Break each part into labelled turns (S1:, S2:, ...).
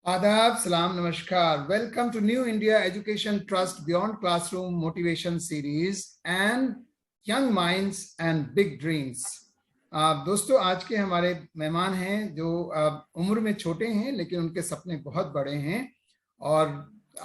S1: आदाब, सलाम, नमस्कार. Welcome to New India Education Trust beyond classroom motivation series and young minds and big dreams. दोस्तों, आज के हमारे मेहमान हैं जो उम्र में छोटे हैं लेकिन उनके सपने बहुत बड़े हैं. और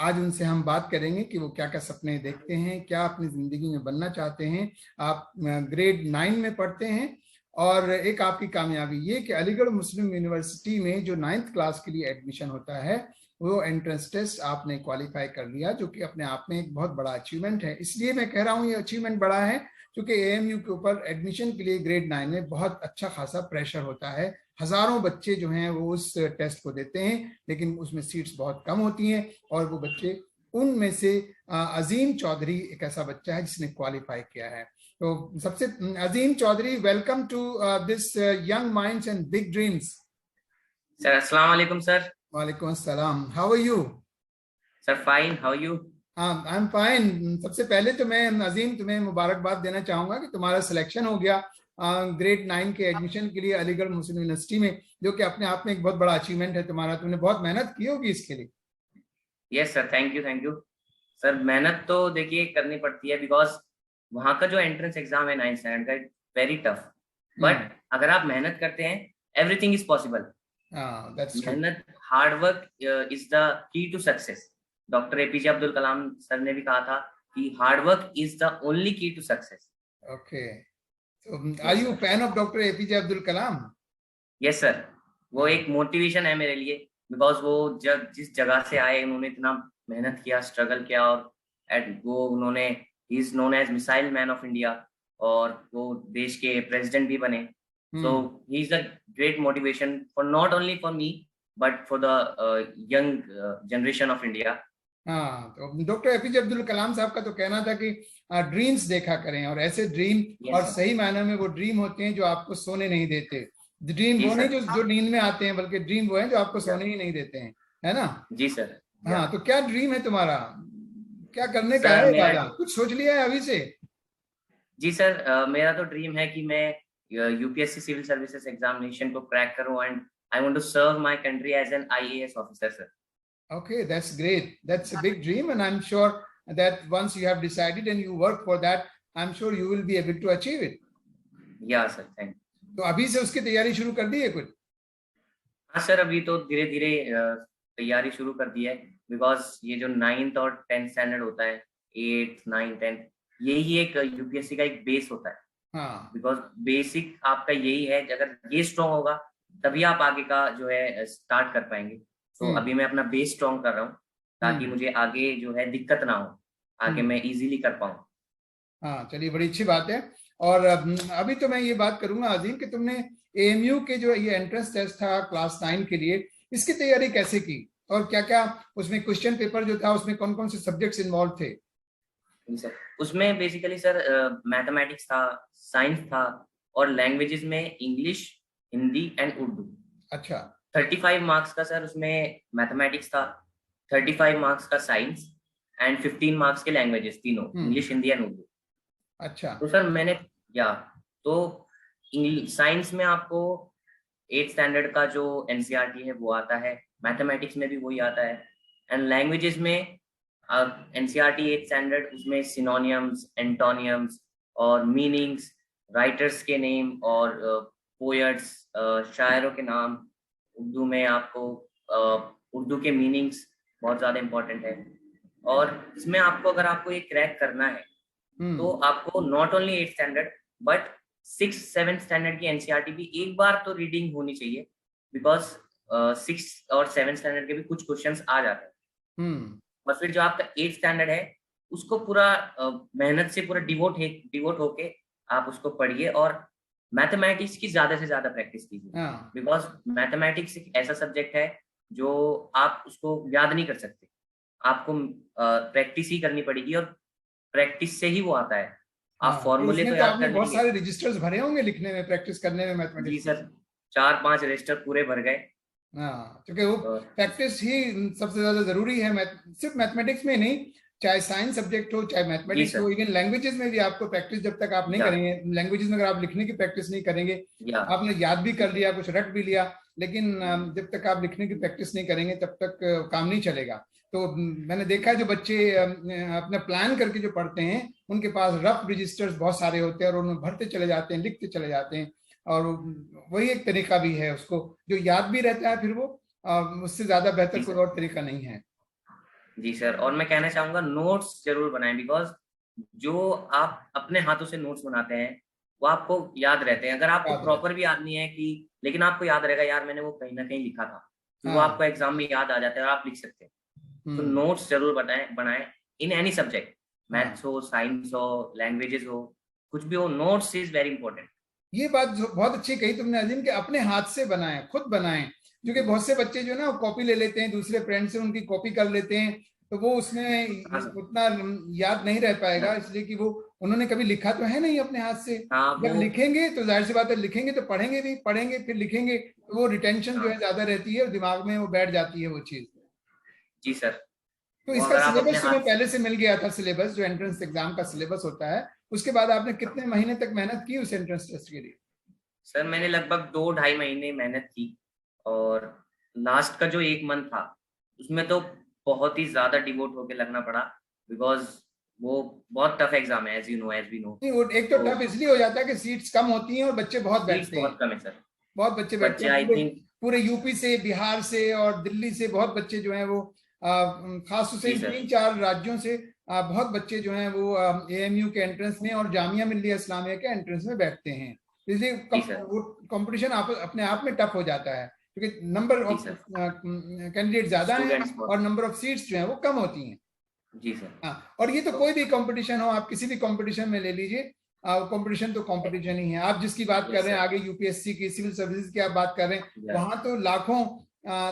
S1: आज उनसे हम बात करेंगे कि वो क्या क्या सपने देखते हैं, क्या अपनी जिंदगी में बनना चाहते हैं. आप ग्रेड 9 में पढ़ते हैं और एक आपकी कामयाबी ये कि अलीगढ़ मुस्लिम यूनिवर्सिटी में जो 9th क्लास के लिए एडमिशन होता है वो एंट्रेंस टेस्ट आपने क्वालिफाई कर लिया, जो कि अपने आप में एक बहुत बड़ा अचीवमेंट है. इसलिए मैं कह रहा हूँ ये अचीवमेंट बड़ा है क्योंकि एएमयू के ऊपर एडमिशन के लिए ग्रेड 9 में बहुत अच्छा खासा प्रेशर होता है. हजारों बच्चे जो हैं वो उस टेस्ट को देते हैं लेकिन उसमें सीट्स बहुत कम होती हैं और वो बच्चे उनमें से अजीम चौधरी एक ऐसा बच्चा है जिसने क्वालिफाई किया है. तो सबसे Azeem Chaudhary, welcome to this young minds and big dreams.
S2: Sir अस्सलाम वालेकुम सर.
S1: वालेकुम अस्सलाम. How are you?
S2: Sir fine, how are you?
S1: I am fine. सबसे पहले तो मैं अजीम तुम्हें मुबारकबाद देना चाहूंगा कि तुम्हारा सिलेक्शन हो गया ग्रेड 9 के एडमिशन के लिए अलीगढ़ मुस्लिम यूनिवर्सिटी में, जो कि अपने आप में एक बहुत बड़ा अचीवमेंट है तुम्हारा. तुमने बहुत मेहनत की होगी इसके लिए.
S2: Yes sir, thank you sir. मेहनत तो देखिए करनी पड़ती है बिकॉज वहाँ का जो एंट्रेंस एग्जाम है 9th स्टैंडर्ड का, वेरी टफ. बट अगर आप मेहनत करते हैं एवरीथिंग इज पॉसिबल. मेहनत, hard work is the key to success. Doctor APJ Abdul Kalam sir ने भी कहा था कि hard work is the only key to success.
S1: Okay, are you fan of doctor APJ Abdul Kalam?
S2: Yes sir, वो एक मोटिवेशन है मेरे लिए बिकॉज वो जब जिस जगह से आए उन्होंने इतना मेहनत किया, स्ट्रगल किया और वो उन्होंने he is known as missile man of India और वो देश के प्रेसिडेंट भी बने. So he is a great motivation for not only for me but for the young generation of India.
S1: हाँ, तो डॉक्टर एपीजे अब्दुल कलाम साहब का तो कहना था कि ड्रीम्स देखा करें, और ऐसे ड्रीम और सही मायने में वो ड्रीम होते हैं जो आपको सोने नहीं देते. ड्रीम वो नहीं जो नींद में आते हैं, बल्कि ड्रीम वो है जो आपको सोने ही नहीं देते हैं, है ना?
S2: जी सर.
S1: हाँ, तो क्या ड्रीम है तुम्हारा? क्या करने का है इरादा? कुछ सोच लिया है अभी से?
S2: जी सर, मेरा तो ड्रीम है कि मैं यूपीएससी सिविल सर्विसेज एग्जामिनेशन को क्रैक करूं and I want to serve my country as an IAS officer sir.
S1: Okay, that's great. That's a big dream, and I'm sure that once you have decided and you work for that, I'm sure you will be able to achieve it.
S2: Yeah, sir. Thank you.
S1: तो अभी से उसकी तैयारी शुरू कर दी है कुछ?
S2: हाँ सर, अभी तो धीरे धीरे तैयारी शुरू कर दी है बिकॉज ये जो 9th और 10th स्टैंडर्ड होता है, 8th 9th 10th, यही एक यूपीएससी का एक बेस होता है. हाँ, बिकॉज बेसिक आपका यही है, अगर ये स्ट्रॉन्ग होगा तभी आप आगे का जो है स्टार्ट कर पाएंगे. तो अभी मैं अपना बेस स्ट्रॉन्ग कर रहा हूँ ताकि मुझे आगे जो है दिक्कत ना हो, आगे मैं इजीली कर पाऊँ.
S1: हाँ, चलिए, बड़ी अच्छी बात है. और अभी तो मैं ये बात करूंगा अजीम कि तुमने एएमयू के जो ये एंट्रेंस टेस्ट था क्लास 9 के लिए, इसकी तैयारी कैसे की और क्या क्या उसमें क्वेश्चन पेपर जो था उसमें कौन कौन से सब्जेक्ट्स इन्वॉल्व थे?
S2: सर, उसमें बेसिकली सर मैथमेटिक्स था, साइंस था और लैंग्वेजेस में इंग्लिश, हिंदी एंड उर्दू.
S1: अच्छा.
S2: 35 मार्क्स का सर उसमें मैथमेटिक्स था, 35 मार्क्स का साइंस एंड 15 मार्क्स के लैंग्वेजेस तीनों, इंग्लिश, हिंदी एंड उर्दू.
S1: अच्छा.
S2: तो सर मैंने तो साइंस में आपको 8th स्टैंडर्ड का जो एनसीईआरटी है वो आता है, मैथमेटिक्स में भी वही आता है एंड लैंग्वेजेस में एनसीईआरटी 8th स्टैंडर्ड, उसमें सिनोनियम्स, एंटोनियम्स और मीनिंग्स, राइटर्स के नेम और पोएट्स, शायरों के नाम. उर्दू में आपको उर्दू के मीनिंग्स बहुत ज्यादा इंपॉर्टेंट है. और इसमें आपको अगर आपको ये क्रैक करना है तो आपको not only 8th standard but 6th 7th standard की एनसीईआरटी भी एक बार तो रीडिंग होनी चाहिए बिकॉज 6th और 7th स्टैंडर्ड के भी कुछ क्वेश्चंस आ जाते हैं. और फिर जो आपका 8th स्टैंडर्ड है उसको पूरा मेहनत से पूरा डिवोट होके आप उसको पढ़िए और मैथमेटिक्स की ज्यादा से ज्यादा प्रैक्टिस कीजिए बिकॉज मैथमेटिक्स एक ऐसा सब्जेक्ट है जो आप उसको याद नहीं कर सकते, आपको प्रैक्टिस ही करनी पड़ेगी और प्रैक्टिस से ही वो आता है. आप फॉर्मूले तो याद कर लेंगे.
S1: बहुत सारे रजिस्टर्स भरे होंगे लिखने में, प्रैक्टिस करने में मैथमेटिक्स.
S2: जी सर, 4-5 रजिस्टर पूरे भर गए.
S1: हाँ, क्योंकि वो प्रैक्टिस ही सबसे ज्यादा जरूरी है. सिर्फ मैथमेटिक्स में नहीं, चाहे साइंस सब्जेक्ट हो, चाहे मैथमेटिक्स हो, इवन लैंग्वेजेस में भी आपको प्रैक्टिस जब तक आप नहीं करेंगे, लैंग्वेजेस में अगर आप लिखने की प्रैक्टिस नहीं करेंगे, आपने याद भी कर लिया, कुछ रट भी लिया, लेकिन जब तक आप लिखने की प्रैक्टिस नहीं करेंगे तब तक काम नहीं चलेगा। तो मैंने देखा है जो बच्चे अपना प्लान करके जो पढ़ते हैं उनके पास रफ रजिस्टर्स बहुत सारे होते हैं और उनमें भरते चले जाते हैं, लिखते चले जाते हैं, और वही एक तरीका भी है, उसको जो याद भी रहता है फिर वो उससे ज्यादा बेहतर कोई और तरीका नहीं है।
S2: जी सर, और मैं कहना चाहूंगा नोट्स जरूर बनाएं, बिकॉज जो आप अपने हाथों से नोट्स बनाते हैं वो आपको याद रहते हैं। अगर आपको प्रॉपर भी याद नहीं है कि, लेकिन आपको याद रहेगा यार मैंने वो कहीं ना कहीं लिखा था, तो वो आपको एग्जाम में याद आ जाता है और आप लिख सकते हैं। तो नोट्स जरूर बनाएं इन एनी सब्जेक्ट, मैथ्स हो, साइंस हो, लैंग्वेजेस हो, कुछ भी हो, नोट्स इज वेरी इंपॉर्टेंट।
S1: ये बात बहुत अच्छी कही तुमने अजीम, कि अपने हाथ से बनाएं, खुद बनाएं, क्योंकि बहुत से बच्चे जो है ना कॉपी ले लेते हैं दूसरे फ्रेंड से, उनकी कॉपी कर लेते हैं, तो वो उसमें उतना याद नहीं रह पाएगा, इसलिए कि वो उन्होंने कभी लिखा तो है नहीं अपने हाथ से। जब लिखेंगे तो जाहिर सी बात है, लिखेंगे तो पढ़ेंगे भी, पढ़ेंगे फिर लिखेंगे, तो वो रिटेंशन जो है ज्यादा रहती है और दिमाग में वो बैठ जाती है वो चीज।
S2: जी सर।
S1: तो इसका सिलेबस तुम्हें पहले से मिल गया था? सिलेबस जो एंट्रेंस एग्जाम का सिलेबस होता है, उसके बाद आपने कितने महीने तक मेहनत की उस एंट्रेंस टेस्ट के लिए?
S2: सर मैंने लगभग 2-2.5 महीने मेहनत की, और लास्ट का जो 1 मंथ था उसमें तो बहुत ही ज्यादा डिवोट होके लगना पड़ा, बिकॉज वो बहुत टफ एग्जाम है, एज वी नो।
S1: नहीं, एक तो टफ इसलिए हो जाता है कि सीट्स कम होती हैं और बच्चे बहुत बैठते हैं।
S2: बहुत कम है सर,
S1: बहुत बच्चे बैठते हैं, पूरे यूपी से, बिहार से और दिल्ली से बहुत बच्चे जो हैं वो खास तौर से 3-4 राज्यों से बहुत बच्चे जो हैं वो AMU के एंट्रेंस में और जामिया मिल्लिया इस्लामिया के एंट्रेंस में बैठते हैं, इसलिए कंपटीशन अपने आप में टफ हो जाता है, क्योंकि नंबर ऑफ कैंडिडेट ज्यादा हैं और नंबर ऑफ सीट्स जो हैं वो कम होती हैं।
S2: जी सर।
S1: हाँ, और ये तो कोई भी कंपटीशन हो, आप किसी भी कंपटीशन में ले लीजिए, कंपटीशन तो कंपटीशन ही है। आप जिसकी बात कर रहे हैं आगे UPSC की, सिविल सर्विसेज की आप बात कर रहे हैं, वहां तो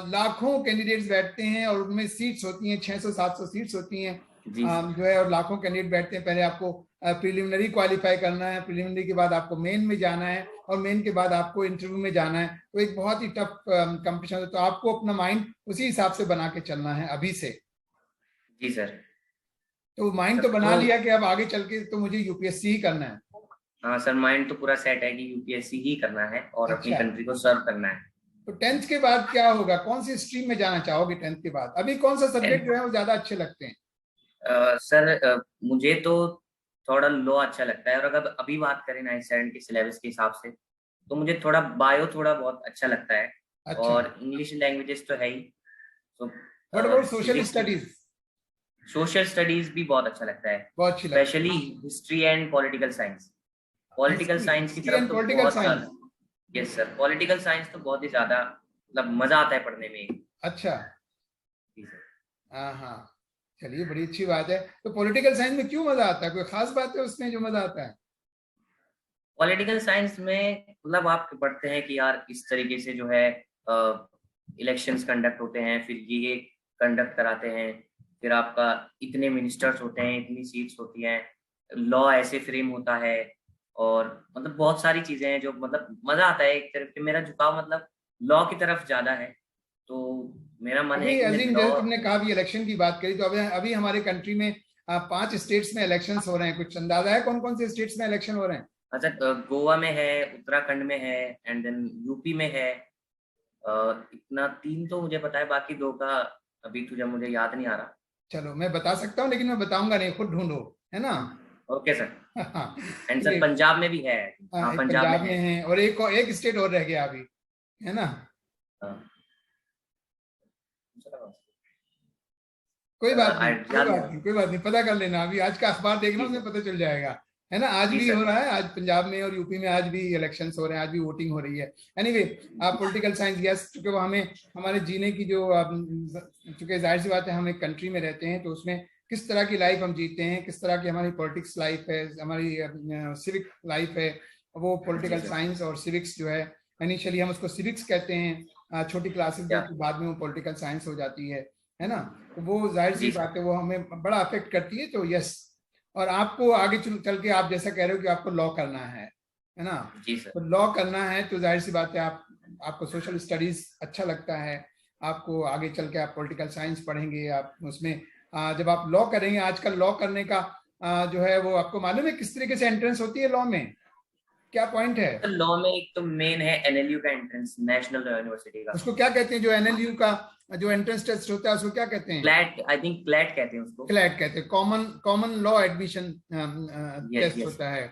S1: लाखों कैंडिडेट्स बैठते हैं और उनमें सीट्स होती हैं, 600-700 सीट्स होती हैं जो है, और लाखों कैंडिडेट बैठते हैं। पहले आपको प्रीलिमिनरी क्वालिफाई करना है, प्रीलिमिनरी के बाद आपको मेन में जाना है, और मेन के बाद आपको इंटरव्यू में जाना है, तो एक बहुत ही टफ कंपटीशन है। तो आपको अपना माइंड उसी हिसाब से बना के चलना है अभी से।
S2: जी सर।
S1: तो माइंड तो बना लिया कि अब आगे चल के तो मुझे UPSC ही करना है?
S2: हाँ सर, माइंड तो पूरा सेट है कि UPSC ही करना है और अपनी कंट्री को सर्व करना है।
S1: तो 10th के बाद क्या होगा, कौन सी स्ट्रीम में जाना चाहोगे 10th के बाद? अभी कौन सा सब्जेक्ट जो है वो ज्यादा अच्छे लगते हैं?
S2: सर मुझे तो थोड़ा लॉ अच्छा लगता है, और अगर अभी बात करें 9th स्टैंडर्ड के सिलेबस के हिसाब से तो मुझे थोड़ा बायो थोड़ा बहुत अच्छा लगता है। और इंग्लिश लैंग्वेजेस तो है ही, तो
S1: what about social studies?
S2: Social studies भी बहुत अच्छा लगता है, specially history and political science. Political science की तरफ तो बहुत ज्यादा, यस सर, पॉलिटिकल साइंस तो बहुत ही ज्यादा मतलब मजा आता है पढ़ने में।
S1: अच्छा, हाँ, चलिए बड़ी अच्छी बात है। तो पॉलिटिकल साइंस में क्यों मजा आता है, कोई खास बात है उसमें जो मजा आता है?
S2: पॉलिटिकल साइंस में मतलब आप पढ़ते हैं कि यार इस तरीके से जो है इलेक्शंस कंडक्ट होते हैं, फिर ये कंडक्ट कराते हैं, फिर आपका इतने मिनिस्टर्स होते हैं, इतनी सीट्स होती हैं, लॉ ऐसे फ्रेम होता है, और मतलब बहुत सारी चीजें हैं जो मतलब मजा आता है। एक तरफ से मेरा झुकाव मतलब लॉ की तरफ ज्यादा है, तो मेरा मन है कि
S1: अजीम, जैसे तुमने कहा भी इलेक्शन की बात करी, तो अभी हमारे कंट्री में 5 स्टेट्स में इलेक्शंस हो रहे हैं, कुछ अंदाजा है कौन कौन से स्टेट्स में इलेक्शन हो रहे हैं?
S2: अच्छा, गोवा में है, उत्तराखंड में है, एंड देन यूपी में है। इतना 3 तो मुझे पता है, बाकी 2 का अभी तुझे मुझे याद नहीं आ रहा।
S1: चलो मैं बता सकता हूँ, लेकिन मैं बताऊंगा नहीं, खुद ढूंढो, है ना?
S2: Okay sir. And sir Punjab में भी है।
S1: हाँ, पंजाब में है, और एक स्टेट और रह गया अभी, है ना? कोई बात नहीं, पता कर लेना, अभी आज का अखबार देखना, उसमें पता चल जाएगा, है ना? आज भी हो रहा है, आज पंजाब में और यूपी में आज भी इलेक्शंस हो रहे हैं, आज भी वोटिंग हो रही है। एनीवे, आप पॉलिटिकल साइंस, यस, क्योंकि वो हमें हमारे जीने की जो, चूंकि जाहिर सी बात है हम एक कंट्री में रहते हैं, तो उसमें किस तरह की लाइफ हम जीते हैं, किस तरह की हमारी पॉलिटिक्स लाइफ है, हमारी सिविक लाइफ है, वो पॉलिटिकल साइंस और सिविक्स जो है, इनिशियली हम उसको सिविक्स कहते हैं, छोटी क्लासेस में, बाद में वो पॉलिटिकल साइंस हो जाती है ना? तो वो जाहिर सी बात है वो हमें बड़ा अफेक्ट करती है। तो यस, और आपको आगे चल के आप जैसा कह रहे हो कि आपको लॉ करना है ना? तो लॉ करना है तो जाहिर सी बात है आपको सोशल स्टडीज अच्छा लगता है, आपको आगे चल के आप पॉलिटिकल साइंस पढ़ेंगे, आप उसमें जब आप लॉ करेंगे, आजकल लॉ करने का जो है वो आपको मालूम है किस तरीके से एंट्रेंस होती है लॉ में, क्या पॉइंट है?
S2: तो लॉ में एक तो मेन है एनएलयू का एंट्रेंस, नेशनल लॉ यूनिवर्सिटी का।
S1: उसको क्या कहते हैं, जो एनएलयू का जो एंट्रेंस टेस्ट होता है उसको क्या कहते हैं?
S2: क्लैट, आई थिंक क्लैट कहते हैं उसको।
S1: क्लैट कहते हैं, common common law admission
S2: yes
S1: test
S2: yes.
S1: होता है।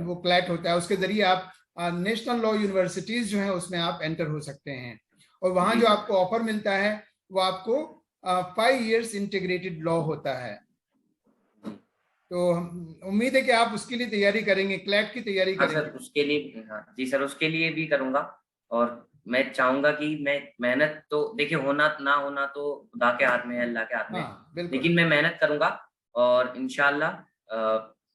S1: वो क्लैट होता है, उसके जरिए आप नेशनल लॉ यूनिवर्सिटीज जो है उसमें आप एंटर हो सकते हैं, और वहां जो आपको ऑफर मिलता है वो आपको 5 years इंटीग्रेटेड लॉ होता है। तो उम्मीद है कि आप उसके लिए तैयारी करेंगे, क्लैट की तैयारी
S2: हाँ
S1: करेंगे।
S2: सर, उसके लिए, हाँ जी सर, उसके लिए भी करूंगा। और मैं चाहूंगा कि मैं मेहनत तो देखिए, होना ना होना तो खुदा के हाथ में है, अल्लाह के हाथ में है।
S1: हाँ बिल्कुल।
S2: लेकिन मैं मेहनत करूंगा और इंशाल्लाह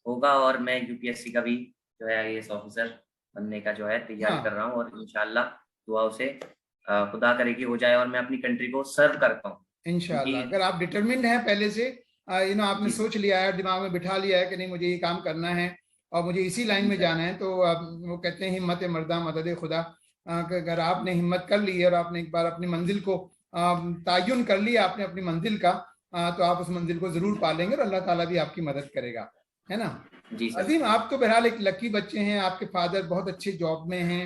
S2: होगा। और मैं यूपीएससी का भी जो है आईएएस ऑफिसर बनने का जो है तैयारी कर
S1: हाँ
S2: रहा हूँ, और इंशाल्लाह दुआओं से खुदा करे कि हो जाए और मैं अपनी कंट्री को सर्व करता हूँ।
S1: इंशाल्लाह,
S2: क्योंकि
S1: अगर आप डिटरमिन्ड हैं पहले से, आपने
S2: जी
S1: सोच लिया है, दिमाग में बिठा लिया है कि नहीं मुझे ये काम करना है और मुझे इसी लाइन
S2: जी
S1: में
S2: सर।
S1: जाना है, तो वो कहते हैं हिम्मत मर्दा मदद खुदा। कि अगर आपने हिम्मत कर ली है और आपने एक बार अपनी मंजिल को तयन कर लिया आपने अपनी मंजिल का, तो आप उस मंजिल को जरूर पालेंगे और अल्लाह ताला भी आपकी मदद करेगा, है ना?
S2: जी सर।
S1: अजीम, आप तो बहरहाल एक लकी बच्चे हैं, आपके फादर बहुत अच्छे जॉब में हैं,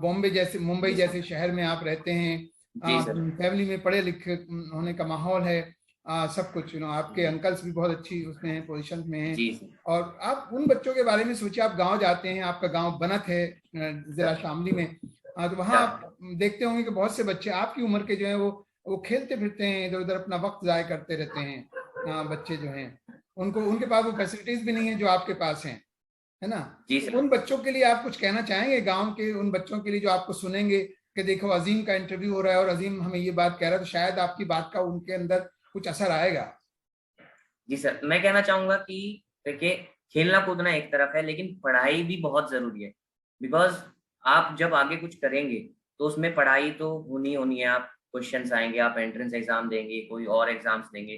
S1: बॉम्बे जैसे, मुंबई
S2: जी सर।
S1: जैसे शहर में आप रहते हैं,
S2: जी सर।
S1: फैमिली में पढ़े लिखे होने का माहौल है, सब कुछ आपके अंकल्स भी बहुत अच्छी उसमें हैं, पोजीशन में हैं।
S2: जी सर।
S1: और आप उन बच्चों के बारे में सोचिए, आप गांव जाते हैं, आपका गांव बनत है जिला
S2: सर
S1: शामली में, तो वहां
S2: या
S1: आप देखते होंगे कि बहुत से बच्चे आपकी उम्र के जो है वो खेलते फिरते हैं, इधर उधर अपना वक्त जाया करते रहते हैं। बच्चे जो हैं उनको, उनके पास वो फैसिलिटीज भी नहीं है जो आपके पास हैं, है ना?
S2: जी
S1: तो
S2: सर।
S1: उन बच्चों के लिए आप कुछ कहना चाहेंगे, गांव के उन बच्चों के लिए जो आपको सुनेंगे कि देखो अजीम का इंटरव्यू हो रहा है और अजीम हमें ये बात कह रहा है, तो शायद आपकी बात का उनके अंदर कुछ असर आएगा।
S2: जी सर, मैं कहना चाहूंगा कि देखिए, खेलना कूदना एक तरफ है, लेकिन पढ़ाई भी बहुत जरूरी है। बिकॉज आप जब आगे कुछ करेंगे तो उसमें पढ़ाई तो होनी होनी है। आप क्वेश्चंस आएंगे, आप एंट्रेंस एग्जाम देंगे, कोई और एग्जाम्स देंगे,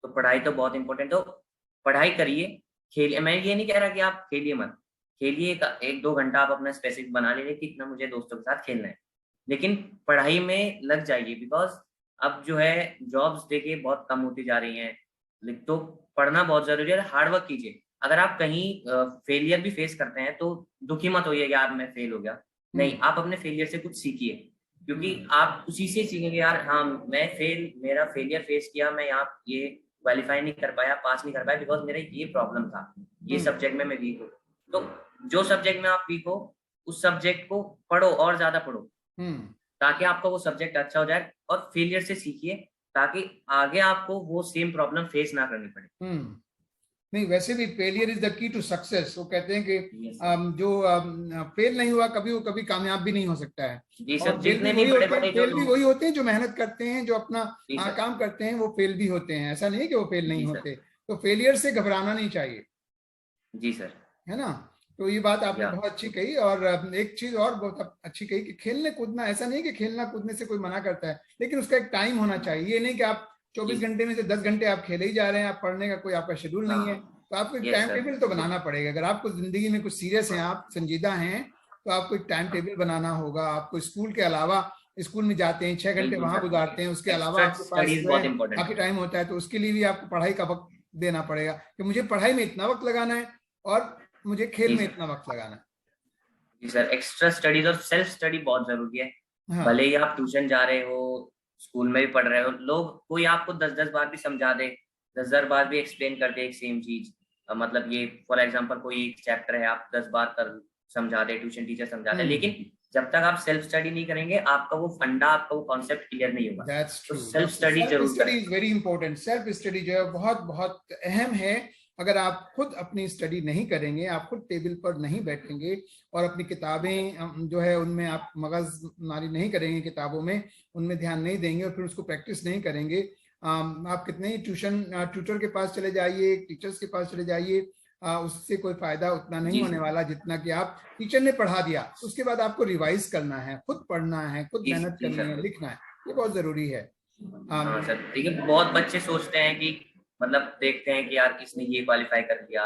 S2: तो पढ़ाई तो बहुत इंपॉर्टेंट। तो पढ़ाई करिए, खेलिए। मैं ये नहीं कह रहा कि आप खेलिए मत, खेलिए एक दो घंटा आप अपना स्पेसिफिक बना लीजिए कि इतना मुझे दोस्तों के साथ खेलना है, लेकिन पढ़ाई में लग जाइए। बिकॉज अब जो है जॉब्स देखिए बहुत कम होती जा रही हैं, तो पढ़ना बहुत जरूरी है, हार्ड वर्क कीजिए। अगर आप कहीं फेलियर भी फेस करते हैं तो दुखी मत होइए यार मैं फेल हो गया। नहीं, आप अपने फेलियर से कुछ सीखिए, क्योंकि आप उसी से सीखेंगे यार, हाँ मैं मेरा फेलियर फेस किया, मैं यहाँ ये क्वालिफाई नहीं कर पाया, पास नहीं कर पाया, बिकॉज मेरा ये प्रॉब्लम था, ये सब्जेक्ट में मैं वीक हूँ। तो जो सब्जेक्ट में आप वीक हो, उस सब्जेक्ट को पढ़ो और ज्यादा पढ़ो, ताकि आपका वो सब्जेक्ट अच्छा हो जाए। और फेलियर से सीखिए, ताकि आगे आपको वो सेम प्रॉब्लम फेस ना करनी पड़े।
S1: नहीं, वैसे भी failure is the key to success. वो कहते हैं कि
S2: Yes,
S1: जो फेल नहीं हुआ कभी, वो कभी कामयाब भी नहीं हो सकता है।
S2: जी
S1: और
S2: सर, जितने भी बड़े बड़े जो
S1: फेल भी
S2: लोग।
S1: वही होते हैं जो मेहनत करते हैं, जो अपना
S2: जी सर।
S1: काम करते हैं, वो फेल भी होते हैं, ऐसा नहीं है कि वो फेल नहीं
S2: जी सर।
S1: होते। तो फेलियर से घबराना नहीं चाहिए,
S2: जी सर।
S1: है ना? तो ये बात आपने
S2: या
S1: बहुत अच्छी कही। और एक चीज और बहुत अच्छी कही कि खेलने कूदना, ऐसा नहीं कि खेलना कूदने से कोई मना करता है, लेकिन उसका एक टाइम होना चाहिए। ये नहीं कि आप 24
S2: जी
S1: घंटे में से 10 घंटे आप खेले ही जा रहे हैं, आप पढ़ने का कोई आपका शेड्यूल नहीं है।
S2: हाँ।
S1: तो आपको एक
S2: यस
S1: टाइम
S2: सर।
S1: टेबल तो बनाना पड़ेगा। अगर आपको जिंदगी में कुछ सीरियस है, आप संजीदा हैं, तो आपको एक टाइम टेबल बनाना होगा। आपको स्कूल के अलावा, स्कूल में जाते हैं 6 घंटे
S2: बिल्कुल
S1: वहां
S2: सर,
S1: गुजारते हैं, उसके अलावा
S2: एक्स्ट्रा
S1: आपके पास
S2: स्टडीज
S1: जो है
S2: बहुत इंपॉर्टेंट
S1: बाकी
S2: है।
S1: टाइम होता है, तो उसके लिए भी आपको पढ़ाई का वक्त देना पड़ेगा कि मुझे पढ़ाई में इतना वक्त लगाना है और मुझे खेल
S2: जी
S1: में
S2: सर।
S1: इतना वक्त लगाना है।
S2: जी सर, एक्स्ट्रा स्टडीज और सेल्फ स्टडी बहुत जरूरी है। भले
S1: हाँ
S2: ही आप ट्यूशन जा रहे हो, स्कूल में भी पढ़ रहे हो, लोग कोई आपको 10-10 बार भी समझा दे, 10,000 बार भी एक्सप्लेन कर दे एक सेम चीज, मतलब ये फॉर एग्जांपल कोई एक चैप्टर है, आप 10 बार कर समझा दे, ट्यूशन टीचर समझा दे, लेकिन जब तक आप सेल्फ स्टडी नहीं करेंगे, आपका वो फंडा, आपका वो कॉन्सेप्ट क्लियर नहीं होगा।
S1: दैट्स
S2: तो
S1: true,
S2: self
S1: that's true.
S2: Study
S1: self
S2: जरूर
S1: स्टडी
S2: करें।
S1: Is very important. Self study जो है बहुत बहुत अहम है। अगर आप खुद अपनी स्टडी नहीं करेंगे, आप खुद टेबल पर नहीं बैठेंगे और अपनी किताबें जो है उनमें आप मगजमारी नहीं करेंगे, किताबों में उनमें ध्यान नहीं देंगे और फिर उसको प्रैक्टिस नहीं करेंगे, आप कितने ही ट्यूटर के पास चले जाइए, टीचर्स के पास चले जाइए, उससे कोई फायदा उतना नहीं
S2: जी
S1: होने
S2: सर।
S1: वाला जितना कि आप, टीचर ने पढ़ा दिया, उसके बाद आपको रिवाइज करना है, खुद पढ़ना है, खुद
S2: जी
S1: मेहनत
S2: जी
S1: करनी
S2: सर।
S1: है, लिखना है। ये बहुत जरूरी है।
S2: हाँ सर, देखिए बहुत बच्चे सोचते हैं कि, मतलब देखते हैं कि यार इसने ये क्वालिफाई कर दिया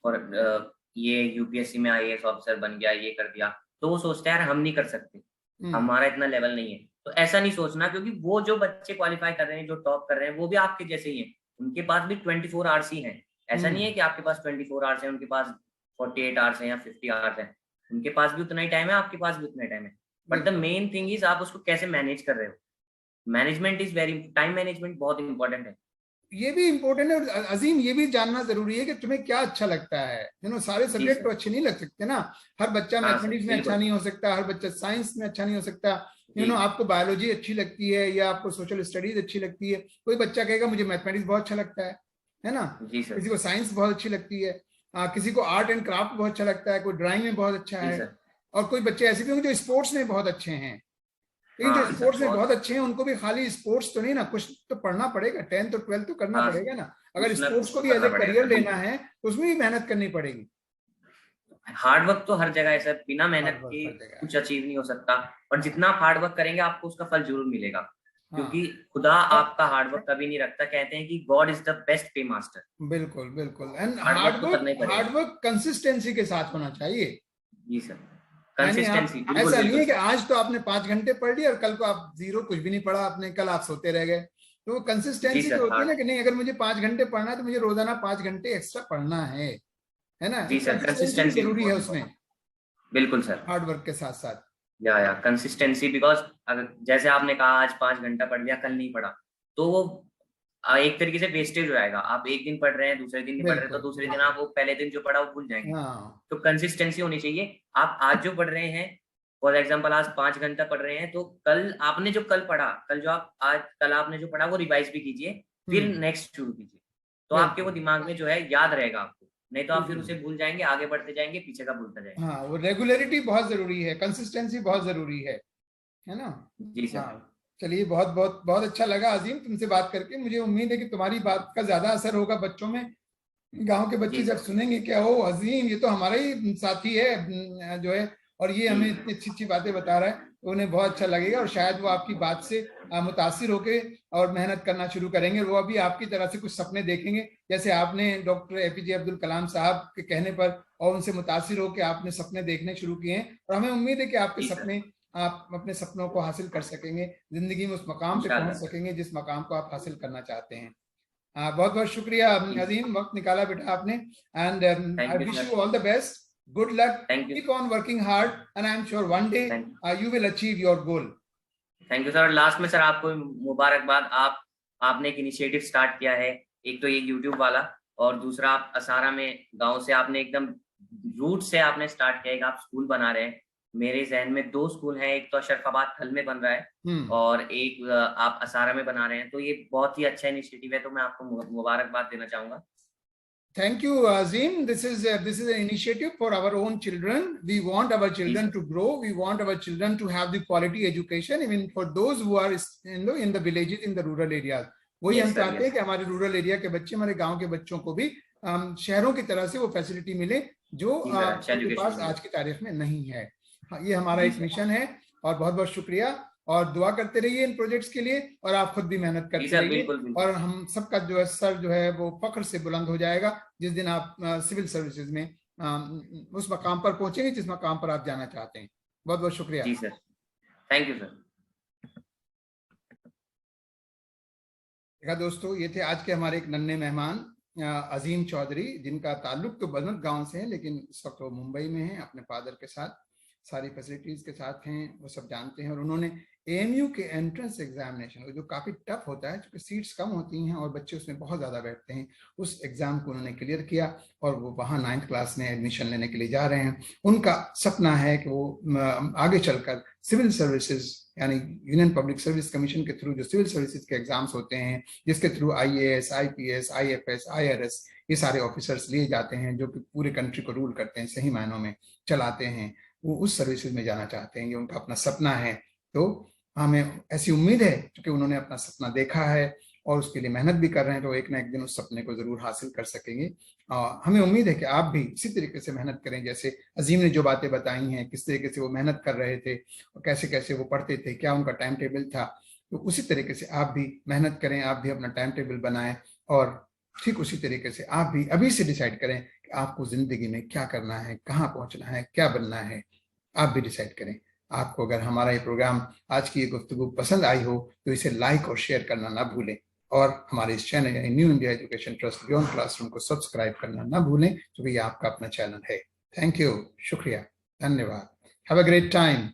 S2: और ये यूपीएससी में आईएएस ऑफिसर बन गया, ये कर दिया, तो वो सोचते हैं यार हम नहीं कर सकते,
S1: हम्म
S2: हमारा इतना लेवल नहीं है। तो ऐसा नहीं सोचना, क्योंकि वो जो बच्चे क्वालिफाई कर रहे हैं, जो टॉप कर रहे हैं, वो भी आपके जैसे ही हैं। उनके पास भी 24 आवर्स ही हैं। ऐसा नहीं है कि आपके पास 24 आवर्स है, उनके पास 48 आवर्स है या 50 आवर्स है। उनके पास भी उतना ही टाइम है, आपके पास भी उतना ही टाइम है। But the main thing is आप उसको कैसे मैनेज कर रहे हो। Management is very, time management बहुत इंपॉर्टेंट है।
S1: ये भी इम्पोर्टेंट है। और अजीम, ये भी जानना जरूरी है कि तुम्हें क्या अच्छा लगता है। सारे
S2: जी
S1: सब्जेक्ट तो
S2: सर।
S1: अच्छे नहीं लग सकते ना। हर बच्चा
S2: हाँ सर,
S1: मैथमेटिक्स में अच्छा
S2: बिल्कुल।
S1: नहीं हो सकता, हर बच्चा साइंस में अच्छा नहीं हो सकता।
S2: जी
S1: आपको बायोलॉजी अच्छी लगती है या आपको सोशल स्टडीज अच्छी लगती है। कोई बच्चा कहेगा मुझे मैथमेटिक्स बहुत अच्छा लगता है ना।
S2: जी सर।
S1: किसी को साइंस बहुत अच्छी लगती है, किसी को आर्ट एंड क्राफ्ट बहुत अच्छा लगता है, कोई ड्राइंग में बहुत अच्छा
S2: जी
S1: है।
S2: सर।
S1: और कोई बच्चे ऐसे भी होंगे जो स्पोर्ट्स में बहुत अच्छे हैं। लेकिन जो
S2: हाँ सर,
S1: स्पोर्ट्स में बहुत
S2: बहुत।
S1: अच्छे हैं उनको भी खाली स्पोर्ट्स तो नहीं ना, कुछ तो पढ़ना पड़ेगा। 10th और 12th तो करना
S2: हाँ सर,
S1: पड़ेगा ना। अगर
S2: कुछ ना
S1: स्पोर्ट्स
S2: कुछ
S1: को
S2: तो
S1: भी एज
S2: करना
S1: ए
S2: पड़ेगा
S1: करियर
S2: सर,
S1: लेना
S2: बिल्कुल।
S1: है तो उसमें भी मेहनत करनी पड़ेगी।
S2: हार्ड वर्क तो हर जगह है सर, बिना मेहनत
S1: हार्ड वर्क
S2: के
S1: हर जगह है।
S2: कुछ अचीव नहीं हो सकता। और
S1: हाँ
S2: जितना आप हार्ड वर्क करेंगे आपको उसका फल जरूर मिलेगा। क्योंकि
S1: हाँ।
S2: खुदा
S1: और
S2: आपका हार्ड वर्क कभी नहीं रखता। कहते हैं कि गॉड इज द बेस्ट पे मास्टर।
S1: बिल्कुल बिल्कुल। एंड
S2: हार्ड वर्क तो करना ही पड़ेगा।
S1: हार्ड वर्क कंसिस्टेंसी के साथ होना चाहिए।
S2: जी सर।
S1: यानी आप,
S2: कंसिस्टेंसी, बिल्कुल
S1: ऐसा नहीं
S2: बिल्कुल
S1: है कि
S2: सर।
S1: आज तो आपने 5 घंटे पढ़ लिया और कल को आप जीरो, कुछ भी नहीं पढ़ा आपने, कल आप सोते रह गए। तो
S2: जी
S1: कंसिस्टेंसी जो
S2: सर।
S1: होती है ना,
S2: हार्ड।
S1: कि नहीं, अगर मुझे 5 घंटे पढ़ना है तो मुझे रोजाना 5 घंटे एक्स्ट्रा पढ़ना है ना।
S2: जी
S1: एक
S2: सर,
S1: कंसिस्टेंसी भी
S2: कंसिस्टेंसी
S1: जरूरी है
S2: बहुत
S1: उसमें,
S2: इंपॉर्टेंट। बिल्कुल सर।
S1: हार्ड वर्क के साथ साथ।
S2: या कंसिस्टेंसी, बिकॉज अगर जैसे आपने कहा आज 5 घंटा पढ़ लिया, कल नहीं पढ़ा, तो वो एक तरीके से वेस्टेज हो जाएगा। आप एक दिन पढ़ रहे हैं, दूसरे दिन नहीं पढ़ रहे, तो
S1: बिल्कुल
S2: दूसरे दिन
S1: बिल्कुल।
S2: आप वो पहले दिन जो पढ़ा वो भूल जाएंगे।
S1: हाँ
S2: तो कंसिस्टेंसी होनी चाहिए। आप आज जो पढ़ रहे हैं, फॉर एग्जाम्पल आज 5 घंटा पढ़ रहे हैं, तो कल आपने जो कल पढ़ा, कल जो आप आज कल आपने जो पढ़ा वो रिवाइज भी कीजिए। फिर
S1: हम्म।
S2: नेक्स्ट शुरू कीजिए। तो आपके वो
S1: बिल्कुल
S2: दिमाग में जो है याद रहेगा आपको। नहीं तो आप फिर
S1: बिल्कुल।
S2: उसे भूल जाएंगे, आगे बढ़ते जाएंगे, पीछे का भूलता जाएंगे।
S1: हाँ, वो रेगुलरिटी बहुत जरूरी है, कंसिस्टेंसी बहुत जरूरी है ना।
S2: जी सर।
S1: हाँ। चलिए, बहुत बहुत बहुत अच्छा लगा अजीम तुमसे बात करके। मुझे उम्मीद है कि तुम्हारी बात का ज्यादा असर होगा बच्चों में। गांव के बच्चे
S2: जी
S1: जब
S2: सर।
S1: सुनेंगे क्या, हो अजीम ये तो हमारा ही साथी है, जो है, और ये
S2: जी
S1: हमें इतनी अच्छी अच्छी बातें बता रहा है, तो उन्हें बहुत अच्छा लगेगा। और शायद वो आपकी बात से मुतासिर होके और मेहनत करना शुरू करेंगे। वो अभी आपकी तरह से कुछ सपने देखेंगे, जैसे आपने डॉक्टर एपीजे अब्दुल कलाम साहब के कहने पर और उनसे मुतासिर होकर आपने सपने देखने शुरू किए हैं। और हमें उम्मीद है कि आपके
S2: जी सर।
S1: सपने, आप अपने सपनों को हासिल कर सकेंगे, जिंदगी में उस मकाम पे पहुंच
S2: इंशाल्लाह सर।
S1: सकेंगे जिस मकाम को आप हासिल करना चाहते हैं। बहुत बहुत शुक्रिया
S2: जी सर।
S1: अजीम, वक्त निकाला बेटा आपने। And
S2: thank
S1: I
S2: you
S1: wish
S2: sir.
S1: You all the best, good luck,
S2: thank you.
S1: Keep on working hard, and I am sure one day
S2: thank
S1: you will achieve your goal.
S2: Thank you sir. Last में sir आपको मुबारकबाद। आपने एक initiative start किया है। एक तो ये यूट्यूब वाला, और दूसरा आप असारा में गांव से आपने एकदम रूट से आपने स्टार्ट किया। एक आप स्कूल बना रहे हैं। मेरे जहन में 2 स्कूल हैं, एक तो अशरफाबाद थल में बन रहा है,
S1: हम्म।
S2: और एक आप असारा में बना रहे हैं। तो ये बहुत ही अच्छा इनिशिएटिव है, तो मैं आपको मुबारकबाद देना चाहूंगा।
S1: Thank you, Azim. This is an initiative for our own children. We want our
S2: जी
S1: children
S2: sir.
S1: to grow. We want our children to have the quality education, even for those who are in the villages, in the rural areas. वही हम
S2: yes sir,
S1: चाहते हैं
S2: yes.
S1: कि हमारे rural area के बच्चे, हमारे गांव के बच्चों को भी शहरों की तरह से वो फैसिलिटी मिले जो
S2: जी सर, अच्छा
S1: उनके
S2: एजुकेशन
S1: पास
S2: मिले।
S1: आज की तारीख में नहीं है। हाँ, ये हमारा
S2: जी
S1: एक
S2: सर।
S1: मिशन है। और बहुत बहुत शुक्रिया। और दुआ करते रहिए इन प्रोजेक्ट्स के लिए, और आप खुद भी मेहनत
S2: जी
S1: करते
S2: सर,
S1: रहिए।
S2: बिल्कुल बिल्कुल।
S1: और हम सबका जो है सर जो है वो फख्र से बुलंद हो जाएगा जिस दिन आप सिविल सर्विसेज में उस मकाम पर पहुंचेंगे जिस मकाम पर आप जाना चाहते हैं। बहुत बहुत शुक्रिया।
S2: जी सर। Thank you sir.
S1: देखा दोस्तों, ये थे आज के हमारे एक नन्हे मेहमान अजीम चौधरी, जिनका ताल्लुक तो बनत गांव से है, लेकिन इस वक्त वो मुंबई में हैं अपने फादर के साथ, सारी फैसिलिटीज के साथ हैं, वो सब जानते हैं। और उन्होंने एएमयू के एंट्रेंस एग्जामिनेशन, जो काफी टफ होता है क्योंकि सीट्स कम होती हैं और बच्चे उसमें बहुत ज्यादा बैठते हैं, उस एग्जाम को उन्होंने क्लियर किया और वो वहाँ 9th क्लास में एडमिशन लेने के लिए जा रहे हैं। उनका सपना है कि वो आगे चलकर सिविल सर्विसेज, यानी यूनियन पब्लिक सर्विस कमीशन के थ्रू जो सिविल सर्विसेज के एग्जाम्स होते हैं, जिसके through IAS, IPS, IFS, IRS, ये सारे ऑफिसर्स लिए जाते हैं जो कि पूरे कंट्री को रूल करते हैं, सही मायनों में चलाते हैं, वो उस सर्विसेज में जाना चाहते हैं। ये उनका अपना सपना है। तो हमें ऐसी उम्मीद है क्योंकि उन्होंने अपना सपना देखा है और उसके लिए मेहनत भी कर रहे हैं, तो एक ना एक दिन उस सपने को जरूर हासिल कर सकेंगे। हमें उम्मीद है कि आप भी इसी तरीके से मेहनत करें, जैसे अजीम ने जो बातें बताई हैं, किस तरीके से वो मेहनत कर रहे थे और कैसे कैसे वो पढ़ते थे, क्या उनका टाइम टेबल था, तो उसी तरीके से आप भी मेहनत करें, आप भी अपना टाइम टेबल बनाएं और ठीक उसी तरीके से आप भी अभी से डिसाइड करें कि आपको जिंदगी में क्या करना है, कहाँ पहुंचना है, क्या बनना है। आप भी डिसाइड करें। आपको अगर हमारा ये प्रोग्राम, आज की ये गुफ्तगू पसंद आई हो तो इसे लाइक और शेयर करना ना भूलें। और हमारे इस चैनल यानी new India Education Trust beyond classroom को सब्सक्राइब करना ना भूलें, क्योंकि ये आपका अपना चैनल है। थैंक यू, शुक्रिया, धन्यवाद। Have a great time.